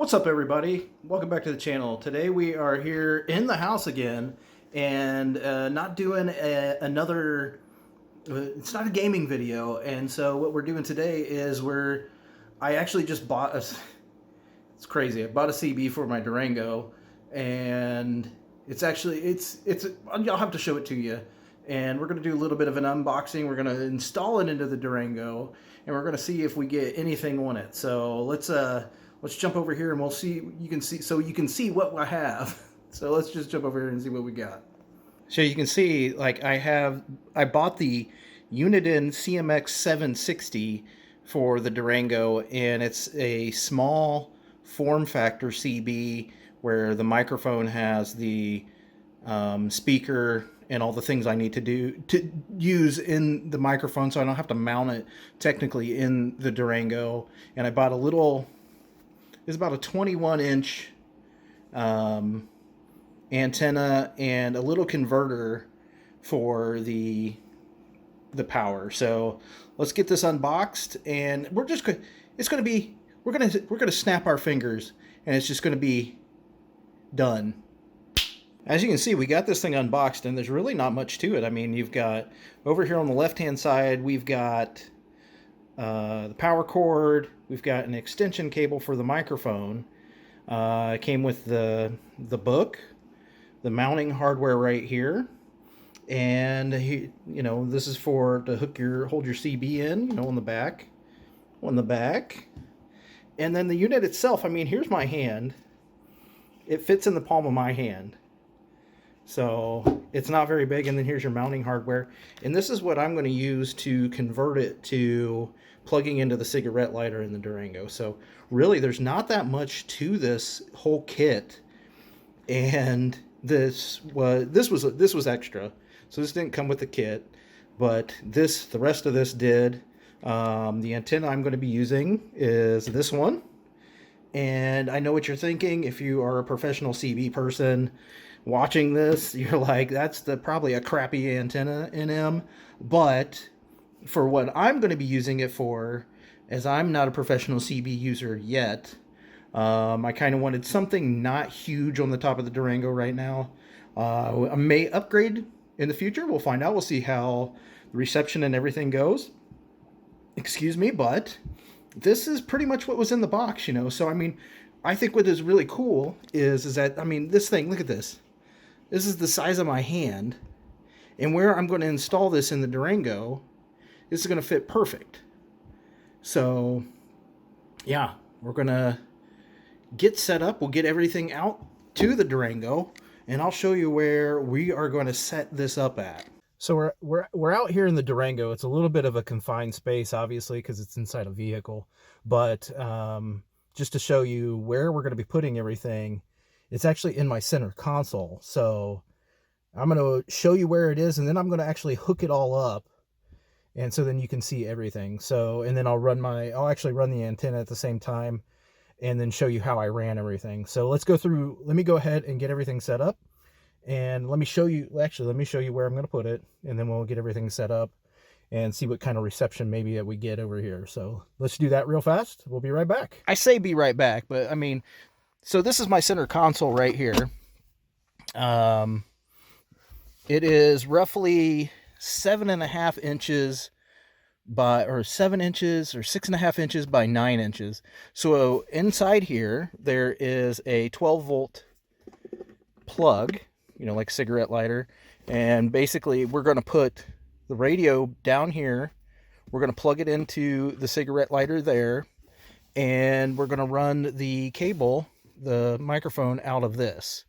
What's up, everybody? Welcome back to the channel. Today we are here in the house again, and not doing another it's not a gaming video. And so what we're doing today is I actually just bought it's crazy, I bought a CB for my Durango, and I'll have to show it to you. And we're going to do a little bit of an unboxing. We're going to install it into the Durango, and we're going to see if we get anything on it. So let's jump over here and we'll see. You can see what I have. So let's just jump over here and see what we got. So you can see, like, I bought the Uniden CMX760 for the Durango, and it's a small form factor CB where the microphone has the speaker and all the things I need to use in the microphone, so I don't have to mount it technically in the Durango. And I bought a little, it's about a 21-inch antenna and a little converter for the power. So let's get this unboxed, and we're gonna snap our fingers, and it's just gonna be done. As you can see, we got this thing unboxed, and there's really not much to it. I mean, you've got over here on the left-hand side, we've got the power cord. We've got an extension cable for the microphone. It came with the book, the mounting hardware right here, and this is to hold your CB in, on the back, and then the unit itself. I mean, here's my hand. It fits in the palm of my hand. So it's not very big, and then here's your mounting hardware. And this is what I'm going to use to convert it to plugging into the cigarette lighter in the Durango. So really, there's not that much to this whole kit. And this was extra. So this didn't come with the kit, but the rest of this did. The antenna I'm going to be using is this one. And I know what you're thinking. If you are a professional CB person watching this, you're like, that's probably a crappy antenna in M. But for what I'm going to be using it for, as I'm not a professional CB user yet, I kind of wanted something not huge on the top of the Durango right now. I may upgrade in the future. We'll find out. We'll see how the reception and everything goes. Excuse me, but this is pretty much what was in the box, So, I mean, I think what is really cool is that, I mean, this thing, look at this. This is the size of my hand. And where I'm going to install this in the Durango, this is going to fit perfect. So, yeah, we're going to get set up. We'll get everything out to the Durango, and I'll show you where we are going to set this up at. So we're out here in the Durango. It's a little bit of a confined space, obviously, because it's inside a vehicle. But just to show you where we're going to be putting everything, it's actually in my center console. So I'm going to show you where it is, and then I'm going to actually hook it all up. And so then you can see everything. So, and then I'll actually run the antenna at the same time, and then show you how I ran everything. So let me go ahead and get everything set up. And let me show you where I'm going to put it, and then we'll get everything set up and see what kind of reception maybe that we get over here. So let's do that real fast. We'll be right back. I say be right back, but I mean, so this is my center console right here. It is roughly 7.5 inches or 7 inches or 6.5 inches by 9 inches. So inside here, there is a 12-volt plug, like cigarette lighter. And basically, we're going to put the radio down here. We're going to plug it into the cigarette lighter there. And we're going to run the cable, the microphone, out of this.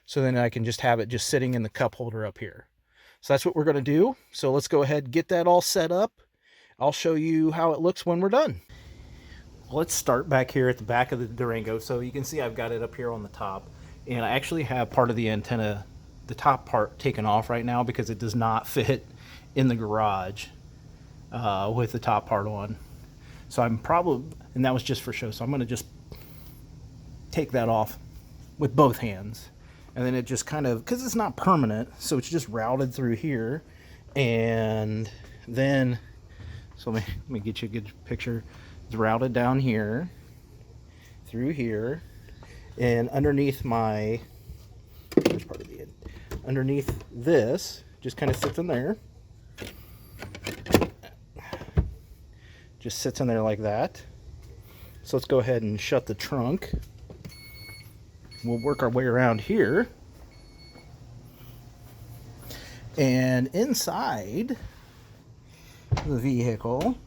So then I can just have it just sitting in the cup holder up here. So that's what we're going to do. So let's go ahead and get that all set up. I'll show you how it looks when we're done. Let's start back here at the back of the Durango. So you can see I've got it up here on the top. And I actually have part of the antenna, the top part, taken off right now because it does not fit in the garage with the top part on. So and that was just for show. So I'm going to just take that off with both hands. And then it just kind of, because it's not permanent, so it's just routed through here. And then, so let me get you a good picture. It's routed down here, through here, And underneath my, here's part of the end. Underneath this, just kind of sits in there. Just sits in there like that. So let's go ahead and shut the trunk. We'll work our way around here. And inside the vehicle,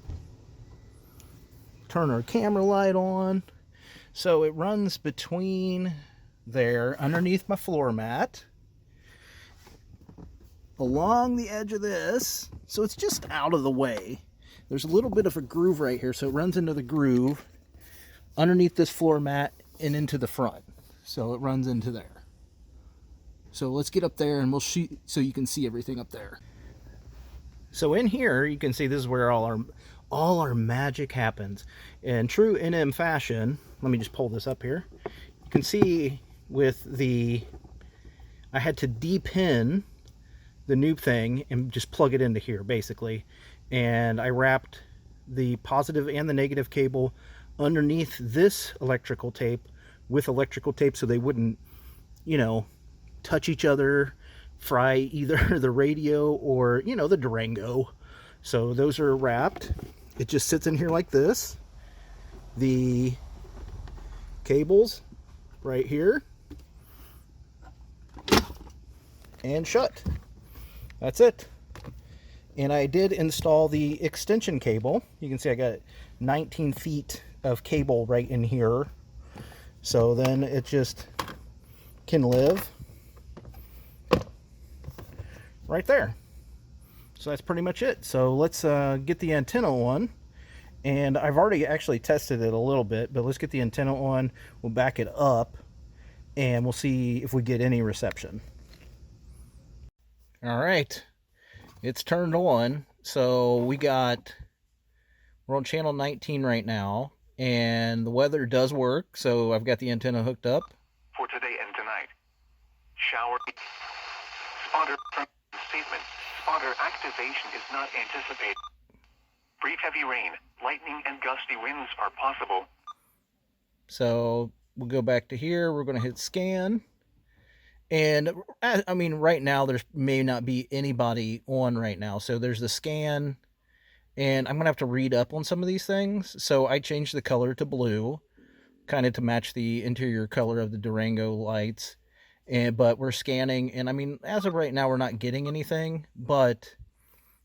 turn our camera light on. So it runs between there, underneath my floor mat, along the edge of this, so it's just out of the way. There's a little bit of a groove right here, so it runs into the groove underneath this floor mat and into the front. So it runs into there. So let's get up there and we'll shoot so you can see everything up there. So in here, you can see this is where all our magic happens. In true NM fashion, let me just pull this up here. You can see with the, I had to depin the noob thing and just plug it into here basically. And I wrapped the positive and the negative cable underneath this electrical tape with electrical tape so they wouldn't, you know, touch each other, fry either the radio or, you know, the Durango. So those are wrapped. It just sits in here like this. The cables right here and shut. That's it. And I did install the extension cable. You can see I got 19 feet of cable right in here. So then it just can live right there. So that's pretty much it. So let's get the antenna on. And I've already actually tested it a little bit, but let's get the antenna on. We'll back it up and we'll see if we get any reception. All right, it's turned on. So we're on channel 19 right now, and the weather does work. So I've got the antenna hooked up. For today and tonight, shower, spotter statement, spotter activation is not anticipated. Brief heavy rain, lightning, and gusty winds are possible. So we'll go back to here. We're going to hit scan. And I mean, right now, there may not be anybody on right now. So there's the scan. And I'm going to have to read up on some of these things. So I changed the color to blue, kind of to match the interior color of the Durango lights. But we're scanning. And I mean, as of right now, we're not getting anything. But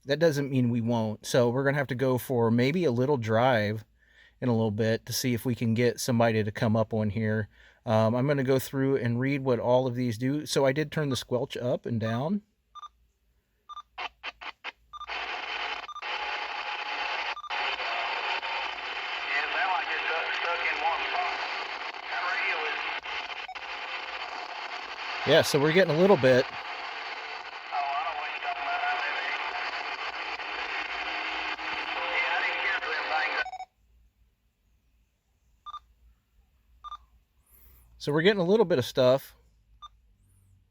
that doesn't mean we won't. So we're going to have to go for maybe a little drive in a little bit to see if we can get somebody to come up on here. I'm going to go through and read what all of these do. So I did turn the squelch up and down. Yeah, so we're getting a little bit. So we're getting a little bit of stuff.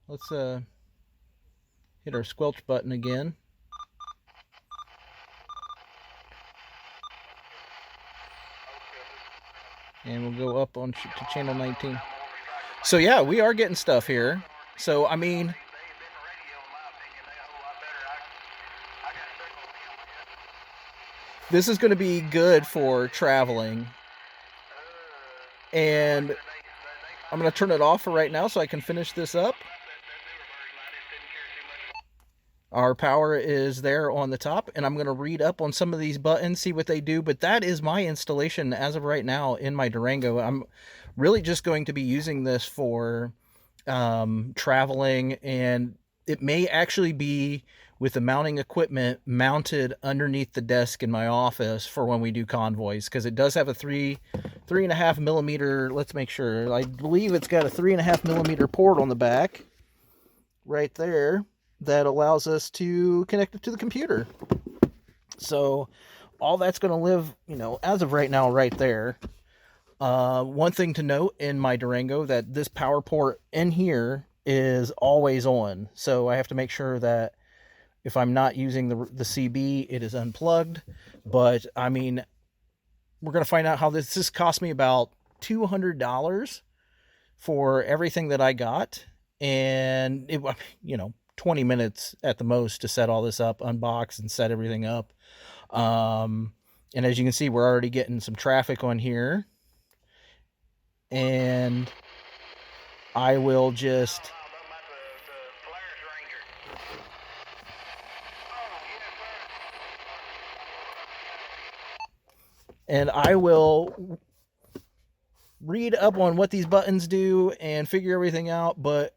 Let's hit our squelch button again. And we'll go up on to channel 19. So yeah, we are getting stuff here. So I mean, this is going to be good for traveling. And I'm going to turn it off for right now so I can finish this up. Our power is there on the top, and I'm going to read up on some of these buttons, see what they do. But that is my installation as of right now in my Durango. I'm really just going to be using this for traveling, and it may actually be with the mounting equipment mounted underneath the desk in my office for when we do convoys, because it does have a 3.5 millimeter. Let's make sure. I believe it's got a 3.5 millimeter port on the back right there that allows us to connect it to the computer. So all that's going to live, you know, as of right now, right there. One thing to note in my Durango, that this power port in here is always on. So I have to make sure that if I'm not using the CB, it is unplugged. But I mean, we're going to find out how this cost me about $200 for everything that I got. And it, 20 minutes at the most to set all this up, unbox and set everything up. And as you can see, we're already getting some traffic on here. And I will just... And I will read up on what these buttons do and figure everything out. But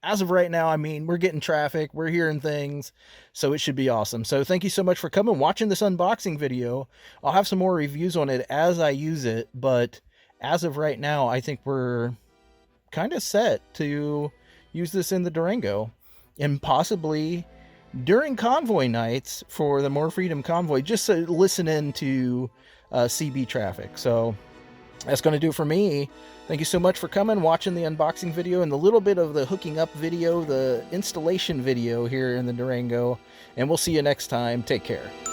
as of right now, I mean, we're getting traffic, we're hearing things, so it should be awesome. So thank you so much for coming, watching this unboxing video. I'll have some more reviews on it as I use it, but as of right now, I think we're kind of set to use this in the Durango, and possibly during convoy nights for the More Freedom convoy, just to listen in to CB traffic. So that's going to do it for me. Thank you so much for coming, watching the unboxing video and the little bit of the hooking up video, the installation video here in the Durango. And we'll see you next time. Take care.